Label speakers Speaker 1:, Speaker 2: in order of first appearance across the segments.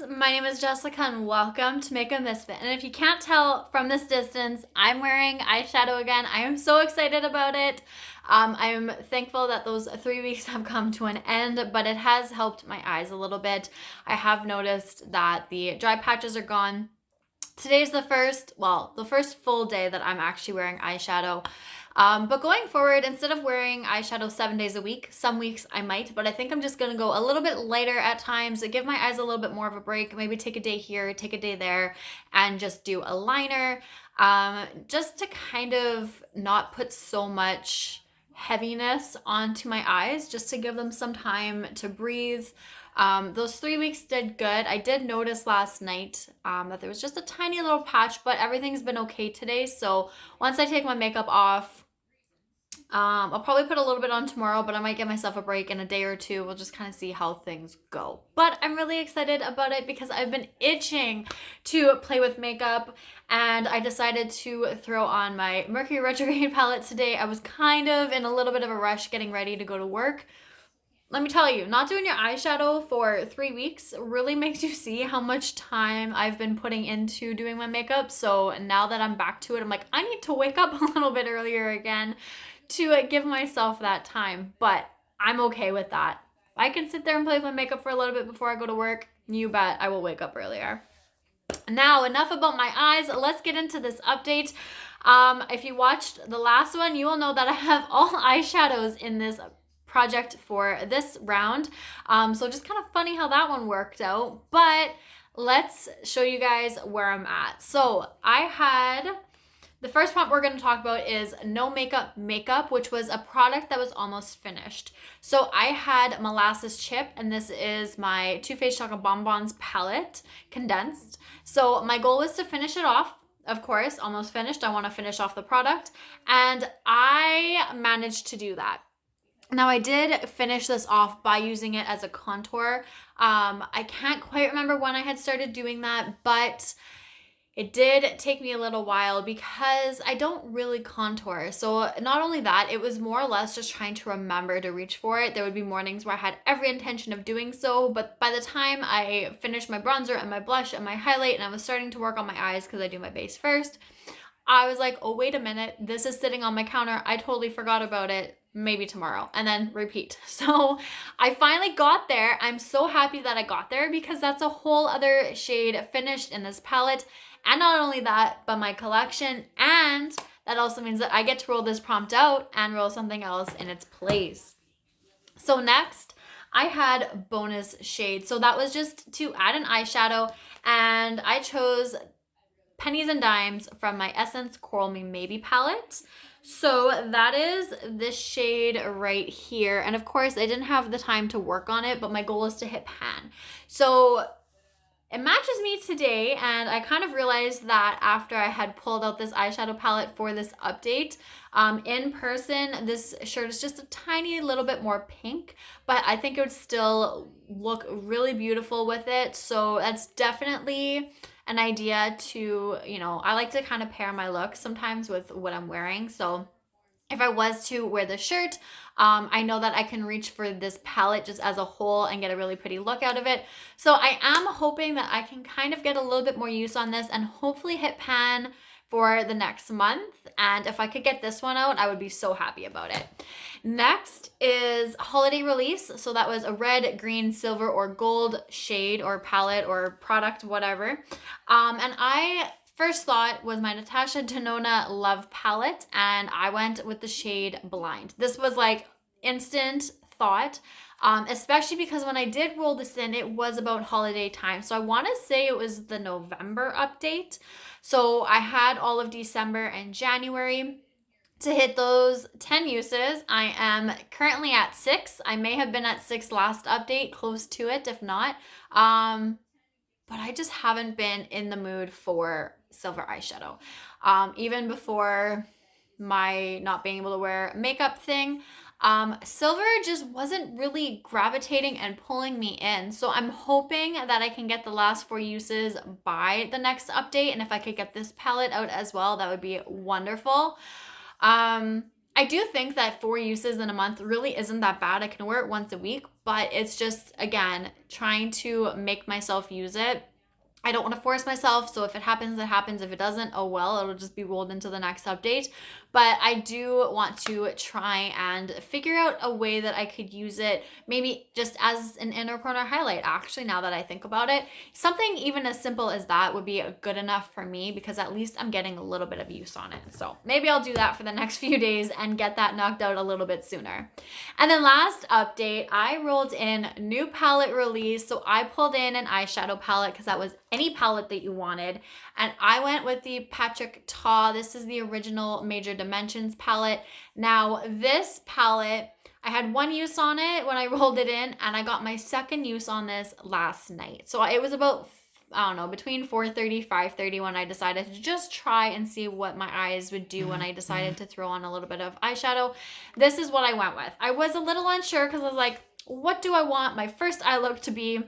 Speaker 1: lovelies, my name is Jessica and welcome to Makeup.misfit. And if you can't tell from this distance, I'm wearing eyeshadow again. I am so excited about it. I'm thankful that those 3 weeks have come to an end, but it has helped my eyes a little bit. I have noticed that the dry patches are gone. Today's the first full day that I'm actually wearing eyeshadow. But going forward, instead of wearing eyeshadow 7 days a week, some weeks I might, but I think I'm just gonna go a little bit lighter at times, give my eyes a little bit more of a break, maybe take a day here, take a day there, and just do a liner, just to kind of not put so much heaviness onto my eyes, just to give them some time to breathe. Those 3 weeks did good. I did notice last night that there was just a tiny little patch, but everything's been okay today. So once I take my makeup off, I'll probably put a little bit on tomorrow, but I might give myself a break in a day or two. We'll just kind of see how things go. But I'm really excited about it because I've been itching to play with makeup, and I decided to throw on my Mercury retrograde palette today. I was kind of in a little bit of a rush getting ready to go to work. Let me tell you, not doing your eyeshadow for 3 weeks really makes you see how much time I've been putting into doing my makeup. So now that I'm back to it, I'm like, I need to wake up a little bit earlier again to give myself that time. But I'm okay with that. If I can sit there and play with my makeup for a little bit before I go to work, you bet I will wake up earlier. Now, enough about my eyes. Let's get into this update. If you watched the last one, you will know that I have all eyeshadows in this project for this round. So just kind of funny how that one worked out, but let's show you guys where I'm at. So the first prompt we're going to talk about is No Makeup, which was a product that was almost finished. So I had Molasses Chip, and this is my Too Faced Chocolate Bonbons palette, condensed. So my goal was to finish it off. Of course, almost finished. I want to finish off the product, and I managed to do that. Now, I did finish this off by using it as a contour. I can't quite remember when I had started doing that, but it did take me a little while because I don't really contour. So not only that, it was more or less just trying to remember to reach for it. There would be mornings where I had every intention of doing so, but by the time I finished my bronzer and my blush and my highlight and I was starting to work on my eyes because I do my base first, I was like, oh, wait a minute, this is sitting on my counter. I totally forgot about it. Maybe tomorrow, and then repeat. So I finally got there. I'm so happy that I got there because that's a whole other shade finished in this palette. And not only that, but my collection. And that also means that I get to roll this prompt out and roll something else in its place. So next, I had bonus shade. So that was just to add an eyeshadow, and I chose Pennies and Dimes from my Essence Coral Me Maybe palette. So that is this shade right here. And of course, I didn't have the time to work on it, but my goal is to hit pan. So it matches me today, and I kind of realized that after I had pulled out this eyeshadow palette for this update. In person, this shirt is just a tiny little bit more pink, but I think it would still look really beautiful with it. So that's definitely an idea to, I like to kind of pair my look sometimes with what I'm wearing. So if I was to wear the shirt, I know that I can reach for this palette just as a whole and get a really pretty look out of it. So I am hoping that I can kind of get a little bit more use on this and hopefully hit pan for the next month. And if I could get this one out, I would be so happy about it. Next is holiday release. So that was a red, green, silver, or gold shade or palette or product, whatever. And I first thought was my Natasha Denona Love palette, and I went with the shade Blind. This was like instant thought, especially because when I did roll this in, it was about holiday time. So I want to say it was the November update. So I had all of December and January to hit those 10 uses. I am currently at 6. I may have been at 6 last update, close to it, if not. But I just haven't been in the mood for silver eyeshadow. Even before my not being able to wear makeup thing, silver just wasn't really gravitating and pulling me in. So I'm hoping that I can get the last 4 uses by the next update. And if I could get this palette out as well, that would be wonderful. I I do think that 4 uses in a month really isn't that bad. I can wear it once a week, but it's just, again, trying to make myself use it. I don't want to force myself, so if it happens, it happens. If it doesn't, oh well, it'll just be rolled into the next update. But I do want to try and figure out a way that I could use it, maybe just as an inner corner highlight, actually, now that I think about it. Something even as simple as that would be good enough for me, because at least I'm getting a little bit of use on it. So maybe I'll do that for the next few days and get that knocked out a little bit sooner. And then last update, I rolled in new palette release. So I pulled in an eyeshadow palette because that was any palette that you wanted. And I went with the Patrick Ta. This is the original Major Dimensions palette. Now this palette, I had one use on it when I rolled it in, and I got my second use on this last night. So it was about, I don't know, between 4:30, 5:30 when I decided to just try and see what my eyes would do when I decided to throw on a little bit of eyeshadow. This is what I went with. I was a little unsure because I was like, what do I want my first eye look to be?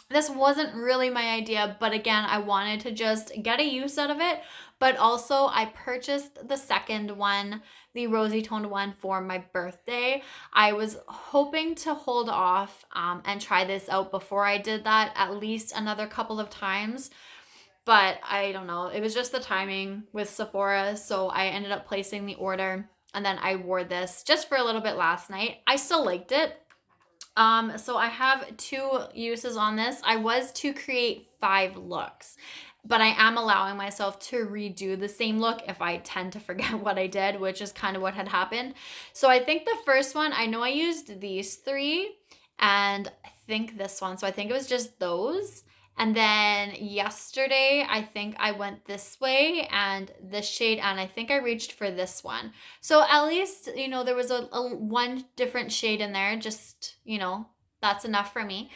Speaker 1: This wasn't really my idea, but again, I wanted to just get a use out of it. But also I purchased the second one, the rosy toned one, for my birthday. I was hoping to hold off and try this out before I did that at least another couple of times. But I don't know, it was just the timing with Sephora. So I ended up placing the order, and then I wore this just for a little bit last night. I still liked it. So I have 2 uses on this. I was to create 5 looks, but I am allowing myself to redo the same look if I tend to forget what I did, which is kind of what had happened. So I think the first one, I know I used these 3, and I think this one. So I think it was just those. And then yesterday, I think I went this way and this shade, and I think I reached for this one. So at least, you know, there was a one different shade in there, just, you know, that's enough for me,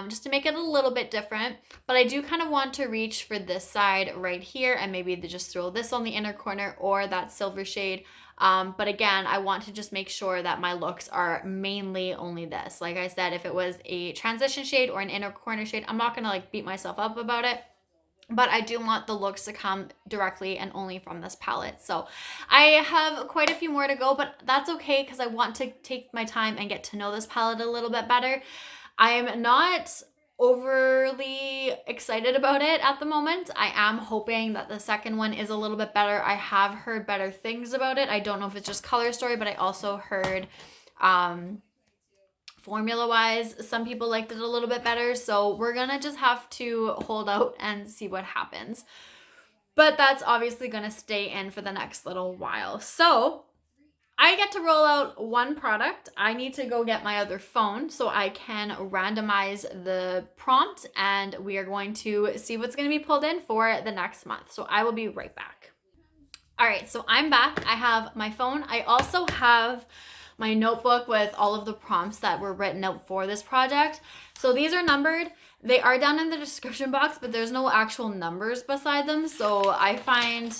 Speaker 1: just to make it a little bit different. But I do kind of want to reach for this side right here, and maybe just throw this on the inner corner or that silver shade. But again, I want to just make sure that my looks are mainly only this. Like I said, if it was a transition shade or an inner corner shade, I'm not going to like beat myself up about it. But I do want the looks to come directly and only from this palette. So I have quite a few more to go, but that's okay because I want to take my time and get to know this palette a little bit better. I am not overly excited about it at the moment. I am hoping that the second one is a little bit better. I have heard better things about it. I don't know if it's just color story, but I also heard formula wise, some people liked it a little bit better. So we're gonna just have to hold out and see what happens. But that's obviously gonna stay in for the next little while. So I get to roll out one product. I need to go get my other phone so I can randomize the prompt, and we are going to see what's going to be pulled in for the next month. So I will be right back. All right, so I'm back. I have my phone. I also have my notebook with all of the prompts that were written out for this project. So these are numbered. They are down in the description box, but there's no actual numbers beside them. So I find,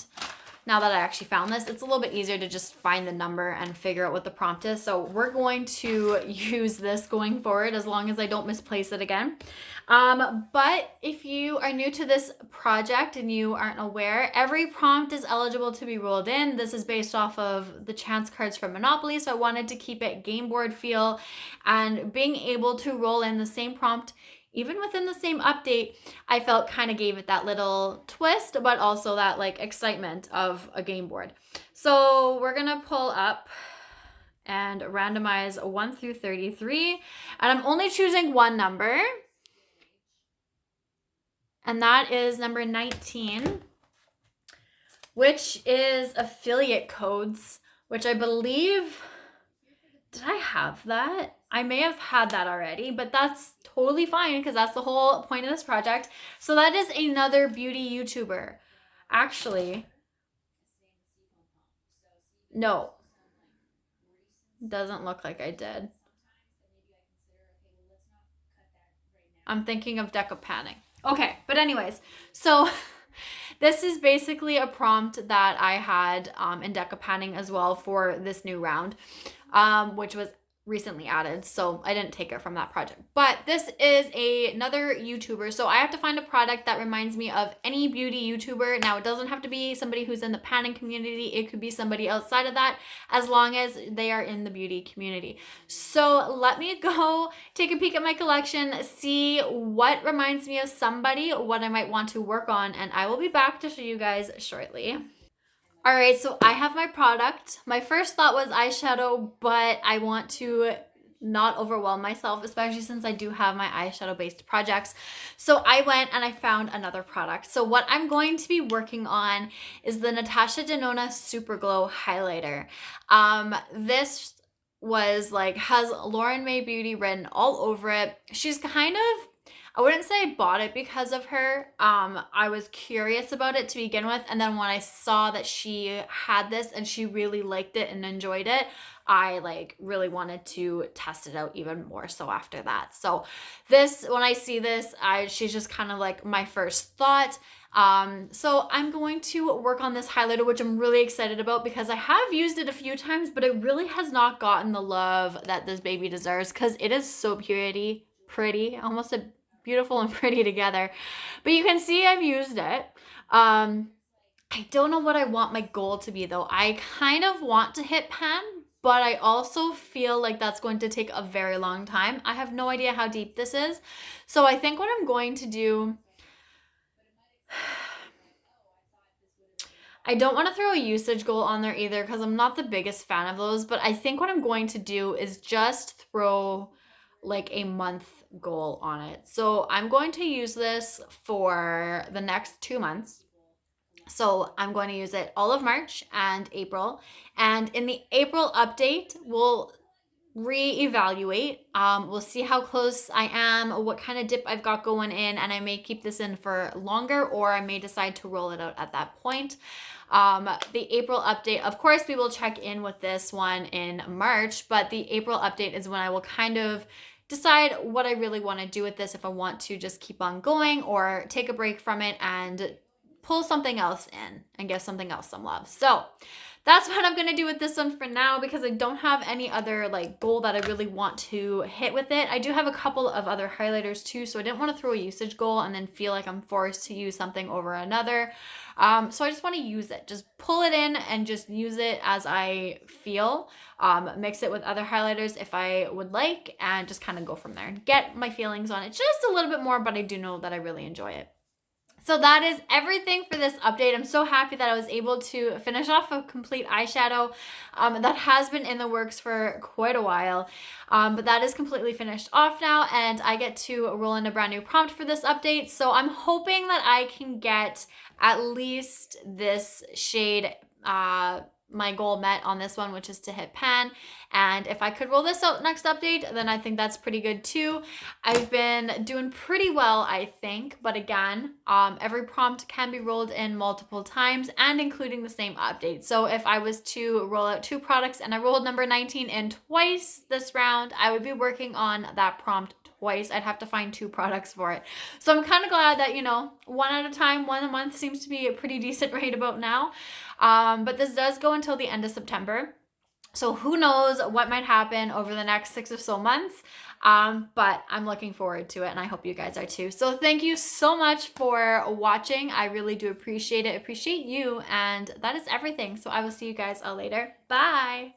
Speaker 1: now that I actually found this, it's a little bit easier to just find the number and figure out what the prompt is. So we're going to use this going forward as long as I don't misplace it again. But if you are new to this project and you aren't aware, every prompt is eligible to be rolled in. This is based off of the chance cards from Monopoly. So I wanted to keep it game board feel, and being able to roll in the same prompt even within the same update, I felt kind of gave it that little twist, but also that like excitement of a game board. So we're going to pull up and randomize 1 through 33. And I'm only choosing one number. And that is number 19, which is affiliate codes, which I believe, did I have that? I may have had that already, but that's totally fine because that's the whole point of this project. So that is another beauty YouTuber. Actually, no, doesn't look like I did. I'm thinking of Deca Panic. Okay, but anyways, so this is basically a prompt that I had in Deca Panning as well for this new round, which was recently added, so I didn't take it from that project. But this is another YouTuber, so I have to find a product that reminds me of any beauty YouTuber. Now, it doesn't have to be somebody who's in the panning community. It could be somebody outside of that, as long as they are in the beauty community. So let me go take a peek at my collection, see what reminds me of somebody, what I might want to work on, and I will be back to show you guys shortly. All right, so I have my product. My first thought was eyeshadow, but I want to not overwhelm myself, especially since I do have my eyeshadow based projects. So I went and I found another product. So what I'm going to be working on is the Natasha Denona Super Glow highlighter. This was like, has Lauren May Beauty written all over it. She's kind of, I wouldn't say I bought it because of her. I was curious about it to begin with, and then when I saw that she had this and she really liked it and enjoyed it, I like really wanted to test it out even more so after that. So this, when I see this, she's just kind of like my first thought. So I'm going to work on this highlighter, which I'm really excited about because I have used it a few times, but it really has not gotten the love that this baby deserves because it is so pretty, almost a beautiful and pretty together. But you can see I've used it. I don't know what I want my goal to be though. I kind of want to hit pan, but I also feel like that's going to take a very long time. I have no idea how deep this is. So I think what I'm going to do, I don't want to throw a usage goal on there either because I'm not the biggest fan of those, but I think what I'm going to do is just throw like a month goal on it. So I'm going to use this for the next 2 months. So I'm going to use it all of March and April. And in the April update, we'll reevaluate. We'll see how close I am, what kind of dip I've got going in, and I may keep this in for longer, or I may decide to roll it out at that point. The April update, of course, we will check in with this one in March, but the April update is when I will kind of decide what I really want to do with this, if I want to just keep on going or take a break from it and pull something else in and give something else some love. So that's what I'm going to do with this one for now because I don't have any other like goal that I really want to hit with it. I do have a couple of other highlighters too, so I didn't want to throw a usage goal and then feel like I'm forced to use something over another. So I just want to use it, just pull it in and just use it as I feel, mix it with other highlighters if I would like, and just kind of go from there. Get my feelings on it just a little bit more, but I do know that I really enjoy it. So that is everything for this update. I'm so happy that I was able to finish off a complete eyeshadow that has been in the works for quite a while. But that is completely finished off now, and I get to roll in a brand new prompt for this update. So I'm hoping that I can get at least this shade my goal met on this one, which is to hit pan. And if I could roll this out next update, then I think that's pretty good too. I've been doing pretty well, I think, but again, every prompt can be rolled in multiple times and including the same update. So if I was to roll out 2 products and I rolled number 19 in twice this round, I would be working on that prompt twice. I'd have to find 2 products for it. So I'm kind of glad that, you know, 1 at a time, 1 a month seems to be a pretty decent rate about now. But this does go until the end of September. So who knows what might happen over the next 6 or so months. But I'm looking forward to it, and I hope you guys are too. So thank you so much for watching. I really do appreciate it. Appreciate you. And that is everything. So I will see you guys all later. Bye.